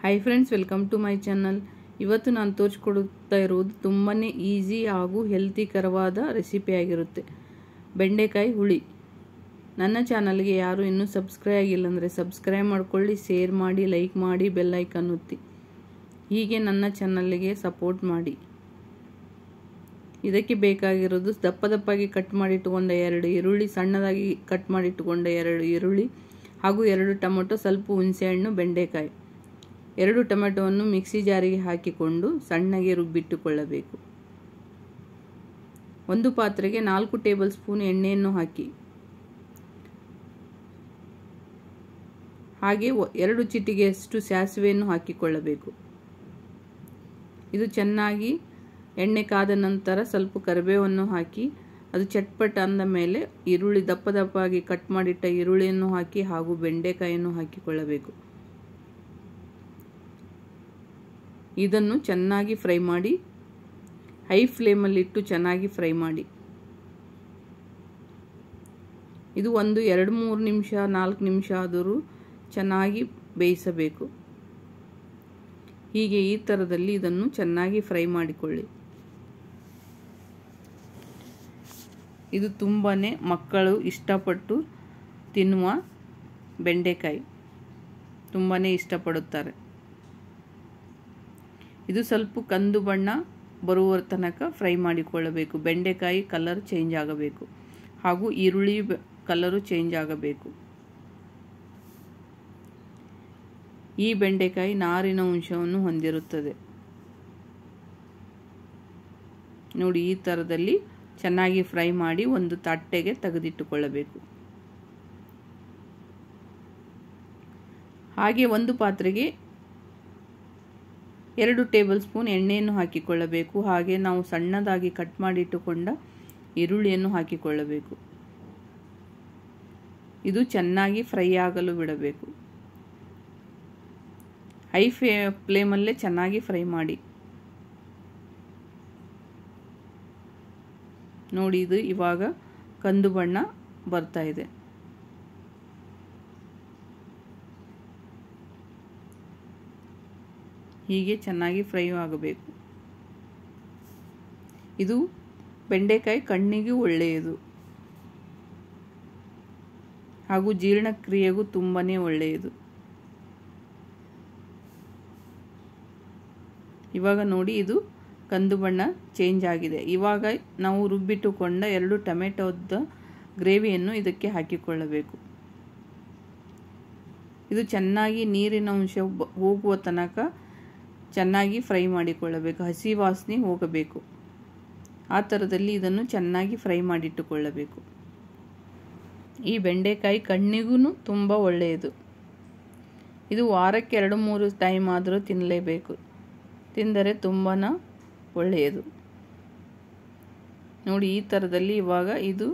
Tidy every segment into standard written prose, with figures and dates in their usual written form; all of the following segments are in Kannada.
Hi friends, welcome to my channel. ಇವತ್ತು ನಾನು ತೋರಿಸ್ಕೊಡ್ತಾ ಇರೋದು ತುಂಬಾ ಈಸಿ ಹಾಗೂ ಹೆಲ್ತಿಕರವಾದ ರೆಸಿಪಿ ಆಗಿರುತ್ತೆ. ಬೆಂಡೆಕಾಯಿ ಹುಳಿ. ನನ್ನ ಚಾನಲ್ಗೆ ಯಾರು ಇನ್ನೂ ಸಬ್ಸ್ಕ್ರೈಬ್ ಆಗಿಲ್ಲ ಅಂದರೆ ಸಬ್ಸ್ಕ್ರೈಬ್ ಮಾಡ್ಕೊಳ್ಳಿ, ಶೇರ್ ಮಾಡಿ, ಲೈಕ್ ಮಾಡಿ, ಬೆಲ್ ಐಕಾನ್ ಒತ್ತಿ. ಹೀಗೆ ನನ್ನ ಚಾನಲ್ಗೆ ಸಪೋರ್ಟ್ ಮಾಡಿ. ಇದಕ್ಕೆ ಬೇಕಾಗಿರೋದು ದಪ್ಪ ದಪ್ಪಾಗಿ ಕಟ್ ಮಾಡಿಟ್ಟುಕೊಂಡ 2 ಈರುಳ್ಳಿ, ಸಣ್ಣದಾಗಿ ಕಟ್ ಮಾಡಿಟ್ಟುಕೊಂಡ 2 ಈರುಳ್ಳಿ ಹಾಗೂ 2 ಟೊಮೆಟೊ, ಸ್ವಲ್ಪ ಹುಣಸೆಹಣ್ಣು, ಬೆಂಡೆಕಾಯಿ. 2 ಟೊಮೆಟೊವನ್ನು ಮಿಕ್ಸಿ ಜಾರಿಗೆ ಹಾಕಿಕೊಂಡು ಸಣ್ಣಗೆ ರುಬ್ಬಿಟ್ಟುಕೊಳ್ಳಬೇಕು. ಒಂದು ಪಾತ್ರೆಗೆ 4 ಟೇಬಲ್ ಸ್ಪೂನ್ ಎಣ್ಣೆಯನ್ನು ಹಾಕಿ, ಹಾಗೆ 2 ಚಿಟಿಕೆಯಷ್ಟು ಸಾಸಿವೆಯನ್ನು ಹಾಕಿಕೊಳ್ಳಬೇಕು. ಇದು ಚೆನ್ನಾಗಿ ಎಣ್ಣೆ ಕಾದ ನಂತರ ಸ್ವಲ್ಪ ಕರಿಬೇವನ್ನು ಹಾಕಿ, ಅದು ಚಟ್ಪಟ ಅಂದ ಮೇಲೆ ಈರುಳ್ಳಿ, ದಪ್ಪ ದಪ್ಪಾಗಿ ಕಟ್ ಮಾಡಿಟ್ಟ ಈರುಳ್ಳಿಯನ್ನು ಹಾಕಿ ಹಾಗೂ ಬೆಂಡೆಕಾಯಿಯನ್ನು ಹಾಕಿಕೊಳ್ಳಬೇಕು. ಇದನ್ನು ಚೆನ್ನಾಗಿ ಫ್ರೈ ಮಾಡಿ, ಹೈ ಫ್ಲೇಮಲ್ಲಿಟ್ಟು ಚೆನ್ನಾಗಿ ಫ್ರೈ ಮಾಡಿ. ಇದು ಒಂದು 2-3 ನಿಮಿಷ 4 ನಿಮಿಷ ಆದರೂ ಚೆನ್ನಾಗಿ ಬೇಯಿಸಬೇಕು. ಹೀಗೆ ಈ ಥರದಲ್ಲಿ ಇದನ್ನು ಚೆನ್ನಾಗಿ ಫ್ರೈ ಮಾಡಿಕೊಳ್ಳಿ. ಇದು ತುಂಬಾ ಮಕ್ಕಳು ಇಷ್ಟಪಟ್ಟು ತಿನ್ನುವ ಬೆಂಡೆಕಾಯಿ, ತುಂಬಾ ಇಷ್ಟಪಡುತ್ತಾರೆ. ಇದು ಸ್ವಲ್ಪ ಕಂದು ಬಣ್ಣ ಬರುವ ತನಕ ಫ್ರೈ ಮಾಡಿಕೊಳ್ಳಬೇಕು. ಬೆಂಡೆಕಾಯಿ ಕಲರ್ ಚೇಂಜ್ ಆಗಬೇಕು ಹಾಗೂ ಈರುಳ್ಳಿ ಕಲರು ಚೇಂಜ್ ಆಗಬೇಕು. ಈ ಬೆಂಡೆಕಾಯಿ ನಾರಿನ ಅಂಶವನ್ನು ಹೊಂದಿರುತ್ತದೆ. ನೋಡಿ, ಈ ಥರದಲ್ಲಿ ಚೆನ್ನಾಗಿ ಫ್ರೈ ಮಾಡಿ ಒಂದು ತಟ್ಟೆಗೆ ತೆಗೆದಿಟ್ಟುಕೊಳ್ಳಬೇಕು. ಹಾಗೆ ಒಂದು ಪಾತ್ರೆಗೆ 2 ಟೇಬಲ್ ಸ್ಪೂನ್ ಎಣ್ಣೆಯನ್ನು ಹಾಕಿಕೊಳ್ಳಬೇಕು. ಹಾಗೆ ನಾವು ಸಣ್ಣದಾಗಿ ಕಟ್ ಮಾಡಿಟ್ಟುಕೊಂಡ ಈರುಳ್ಳಿಯನ್ನು ಹಾಕಿಕೊಳ್ಳಬೇಕು. ಇದು ಚೆನ್ನಾಗಿ ಫ್ರೈ ಆಗಲು ಬಿಡಬೇಕು. ಹೈ ಫ್ಲೇಮಲ್ಲೇ ಚೆನ್ನಾಗಿ ಫ್ರೈ ಮಾಡಿ. ನೋಡಿ, ಇದು ಇವಾಗ ಕಂದು ಬಣ್ಣ ಬರ್ತಾ ಇದೆ. ಹೀಗೆ ಚೆನ್ನಾಗಿ ಫ್ರೈ ಆಗಬೇಕು. ಇದು ಬೆಂಡೆಕಾಯಿ ಕಣ್ಣಿಗೂ ಒಳ್ಳೆಯದು ಹಾಗೂ ಜೀರ್ಣಕ್ರಿಯೆಗೂ ತುಂಬಾ ಒಳ್ಳೆಯದು. ಇವಾಗ ನೋಡಿ, ಇದು ಕಂದು ಬಣ್ಣ ಚೇಂಜ್ ಆಗಿದೆ. ಇವಾಗ ನಾವು ರುಬ್ಬಿಟ್ಟುಕೊಂಡ 2 ಟೊಮೆಟೊದ ಗ್ರೇವಿಯನ್ನು ಇದಕ್ಕೆ ಹಾಕಿಕೊಳ್ಳಬೇಕು. ಇದು ಚೆನ್ನಾಗಿ ನೀರಿನ ಅಂಶ ಹೋಗುವ ತನಕ ಚೆನ್ನಾಗಿ ಫ್ರೈ ಮಾಡಿಕೊಳ್ಳಬೇಕು. ಹಸಿ ವಾಸನೆ ಹೋಗಬೇಕು. ಆ ಥರದಲ್ಲಿ ಇದನ್ನು ಚೆನ್ನಾಗಿ ಫ್ರೈ ಮಾಡಿಟ್ಟುಕೊಳ್ಳಬೇಕು. ಈ ಬೆಂಡೆಕಾಯಿ ಕಣ್ಣಿಗೂ ತುಂಬ ಒಳ್ಳೆಯದು. ಇದು ವಾರಕ್ಕೆ 2-3 ಟೈಮ್ ಆದರೂ ತಿನ್ನಲೇಬೇಕು. ತಿಂದರೆ ತುಂಬಾ ಒಳ್ಳೆಯದು. ನೋಡಿ, ಈ ಥರದಲ್ಲಿ ಇವಾಗ ಇದು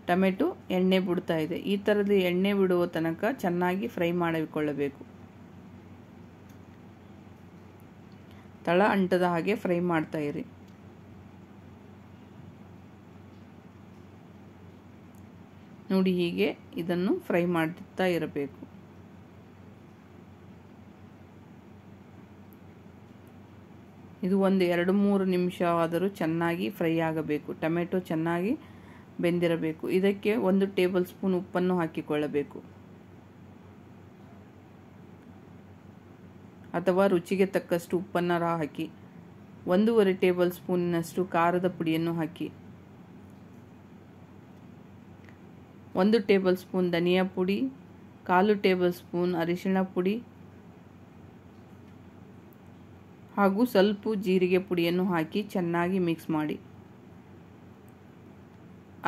ಟೊಮೆಟೊ ಎಣ್ಣೆ ಬಿಡ್ತಾ ಇದೆ. ಈ ಥರದ ಎಣ್ಣೆ ಬಿಡುವ ತನಕ ಚೆನ್ನಾಗಿ ಫ್ರೈ ಮಾಡಿಕೊಳ್ಳಬೇಕು. ತಳ ಅಂಟದ ಹಾಗೆ ಫ್ರೈ ಮಾಡ್ತಾ ಇರಿ. ನೋಡಿ, ಹೀಗೆ ಇದನ್ನು ಫ್ರೈ ಮಾಡ್ತಾ ಇರಬೇಕು. ಇದು ಒಂದು 2-3 ನಿಮಿಷ ಆದರೂ ಚೆನ್ನಾಗಿ ಫ್ರೈ ಆಗಬೇಕು. ಟೊಮೆಟೊ ಚೆನ್ನಾಗಿ ಬೆಂದಿರಬೇಕು. ಇದಕ್ಕೆ 1 ಟೇಬಲ್ ಸ್ಪೂನ್ ಉಪ್ಪನ್ನು ಹಾಕಿಕೊಳ್ಳಬೇಕು, ಅಥವಾ ರುಚಿಗೆ ತಕ್ಕಷ್ಟು ಉಪ್ಪನ್ನು ಹಾಕಿ. 1.5 ಟೇಬಲ್ ಸ್ಪೂನಿನಷ್ಟು ಖಾರದ ಪುಡಿಯನ್ನು ಹಾಕಿ. 1 ಟೇಬಲ್ ಸ್ಪೂನ್ ಧನಿಯಾ ಪುಡಿ, 1/4 ಟೇಬಲ್ ಸ್ಪೂನ್ ಅರಿಶಿಣ ಪುಡಿ ಹಾಗೂ ಸ್ವಲ್ಪ ಜೀರಿಗೆ ಪುಡಿಯನ್ನು ಹಾಕಿ ಚೆನ್ನಾಗಿ ಮಿಕ್ಸ್ ಮಾಡಿ.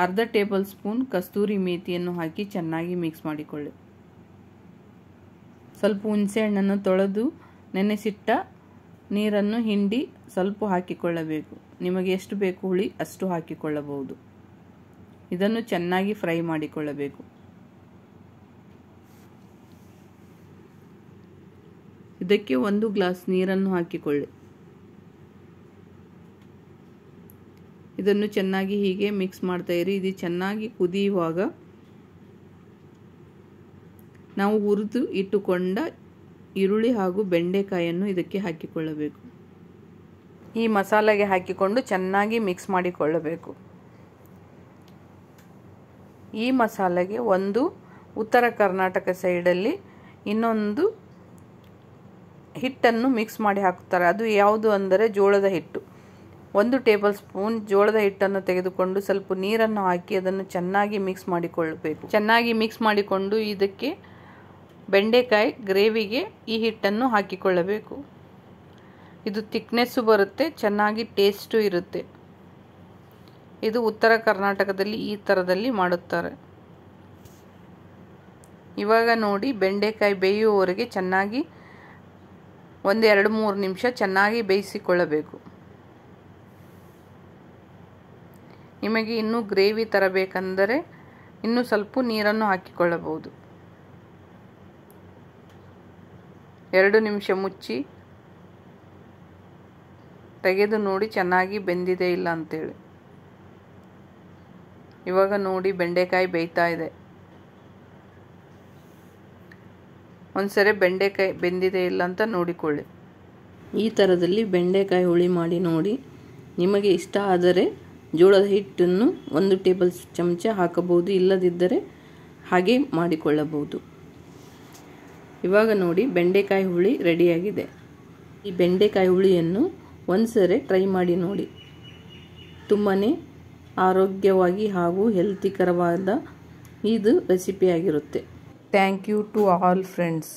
1/2 ಟೇಬಲ್ ಸ್ಪೂನ್ ಕಸ್ತೂರಿ ಮೇಥಿಯನ್ನು ಹಾಕಿ ಚೆನ್ನಾಗಿ ಮಿಕ್ಸ್ ಮಾಡಿಕೊಳ್ಳಿ. ಸ್ವಲ್ಪ ಹುಣಸೆಹಣ್ಣನ್ನು ತೊಳೆದು ನೆನೆಸಿಟ್ಟ ನೀರನ್ನು ಹಿಂಡಿ ಸ್ವಲ್ಪ ಹಾಕಿಕೊಳ್ಳಬೇಕು. ನಿಮಗೆ ಎಷ್ಟು ಬೇಕು ಹುಳಿ ಅಷ್ಟು ಹಾಕಿಕೊಳ್ಳಬಹುದು. ಇದನ್ನು ಚೆನ್ನಾಗಿ ಫ್ರೈ ಮಾಡಿಕೊಳ್ಳಬೇಕು. ಇದಕ್ಕೆ 1 ಗ್ಲಾಸ್ ನೀರನ್ನು ಹಾಕಿಕೊಳ್ಳಿ. ಇದನ್ನು ಚೆನ್ನಾಗಿ ಹೀಗೆ ಮಿಕ್ಸ್ ಮಾಡ್ತಾ ಇರಿ. ಇದು ಚೆನ್ನಾಗಿ ಕುದಿಯುವಾಗ ನಾವು ಹುರಿದು ಇಟ್ಟುಕೊಂಡ ಈರುಳ್ಳಿ ಹಾಗೂ ಬೆಂಡೆಕಾಯನ್ನು ಇದಕ್ಕೆ ಹಾಕಿಕೊಳ್ಳಬೇಕು. ಈ ಮಸಾಲೆಗೆ ಹಾಕಿಕೊಂಡು ಚೆನ್ನಾಗಿ ಮಿಕ್ಸ್ ಮಾಡಿಕೊಳ್ಳಬೇಕು. ಈ ಮಸಾಲೆಗೆ ಒಂದು ಉತ್ತರ ಕರ್ನಾಟಕ ಸೈಡಲ್ಲಿ ಇನ್ನೊಂದು ಹಿಟ್ಟನ್ನು ಮಿಕ್ಸ್ ಮಾಡಿ ಹಾಕುತ್ತಾರೆ. ಅದು ಯಾವುದು ಅಂದರೆ ಜೋಳದ ಹಿಟ್ಟು. 1 ಟೇಬಲ್ ಸ್ಪೂನ್ ಜೋಳದ ಹಿಟ್ಟನ್ನು ತೆಗೆದುಕೊಂಡು ಸ್ವಲ್ಪ ನೀರನ್ನು ಹಾಕಿ ಅದನ್ನು ಚೆನ್ನಾಗಿ ಮಿಕ್ಸ್ ಮಾಡಿಕೊಳ್ಳಬೇಕು. ಚೆನ್ನಾಗಿ ಮಿಕ್ಸ್ ಮಾಡಿಕೊಂಡು ಇದಕ್ಕೆ ಬೆಂಡೆಕಾಯಿ ಗ್ರೇವಿಗೆ ಈ ಹಿಟ್ಟನ್ನು ಹಾಕಿಕೊಳ್ಳಬೇಕು. ಇದು ಥಿಕ್ನೆಸ್ಸು ಬರುತ್ತೆ, ಚೆನ್ನಾಗಿ ಟೇಸ್ಟು ಇರುತ್ತೆ. ಇದು ಉತ್ತರ ಕರ್ನಾಟಕದಲ್ಲಿ ಈ ಥರದಲ್ಲಿ ಮಾಡುತ್ತಾರೆ. ಇವಾಗ ನೋಡಿ, ಬೆಂಡೆಕಾಯಿ ಬೇಯುವವರೆಗೆ ಚೆನ್ನಾಗಿ 1-2-3 ನಿಮಿಷ ಚೆನ್ನಾಗಿ ಬೇಯಿಸಿಕೊಳ್ಳಬೇಕು. ನಿಮಗೆ ಇನ್ನೂ ಗ್ರೇವಿ ತರಬೇಕೆಂದರೆ ಇನ್ನೂ ಸ್ವಲ್ಪ ನೀರನ್ನು ಹಾಕಿಕೊಳ್ಳಬಹುದು. 2 ನಿಮಿಷ ಮುಚ್ಚಿ ತೆಗೆದು ನೋಡಿ ಚೆನ್ನಾಗಿ ಬೆಂದಿದೆ ಇಲ್ಲ ಅಂತೇಳಿ. ಇವಾಗ ನೋಡಿ, ಬೆಂಡೆಕಾಯಿ ಬೇಯ್ತಾ ಇದೆ. ಒಂದ್ಸರಿ ಬೆಂಡೆಕಾಯಿ ಬೆಂದಿದೆ ಇಲ್ಲ ಅಂತ ನೋಡಿಕೊಳ್ಳಿ. ಈ ಥರದಲ್ಲಿ ಬೆಂಡೆಕಾಯಿ ಹುಳಿ ಮಾಡಿ ನೋಡಿ. ನಿಮಗೆ ಇಷ್ಟ ಆದರೆ ಜೋಳದ ಹಿಟ್ಟನ್ನು 1 ಟೇಬಲ್ ಚಮಚ ಹಾಕಬಹುದು, ಇಲ್ಲದಿದ್ದರೆ ಹಾಗೆ ಮಾಡಿಕೊಳ್ಳಬಹುದು. ಇವಾಗ ನೋಡಿ, ಬೆಂಡೆಕಾಯಿ ಹುಳಿ ರೆಡಿಯಾಗಿದೆ. ಈ ಬೆಂಡೆಕಾಯಿ ಹುಳಿಯನ್ನು ಒಂದ್ಸರಿ ಟ್ರೈ ಮಾಡಿ ನೋಡಿ. ತುಂಬಾ ಆರೋಗ್ಯವಾಗಿ ಹಾಗೂ ಹೆಲ್ತಿಕರವಾದ ಇದು ರೆಸಿಪಿಯಾಗಿರುತ್ತೆ. Thank you to all friends.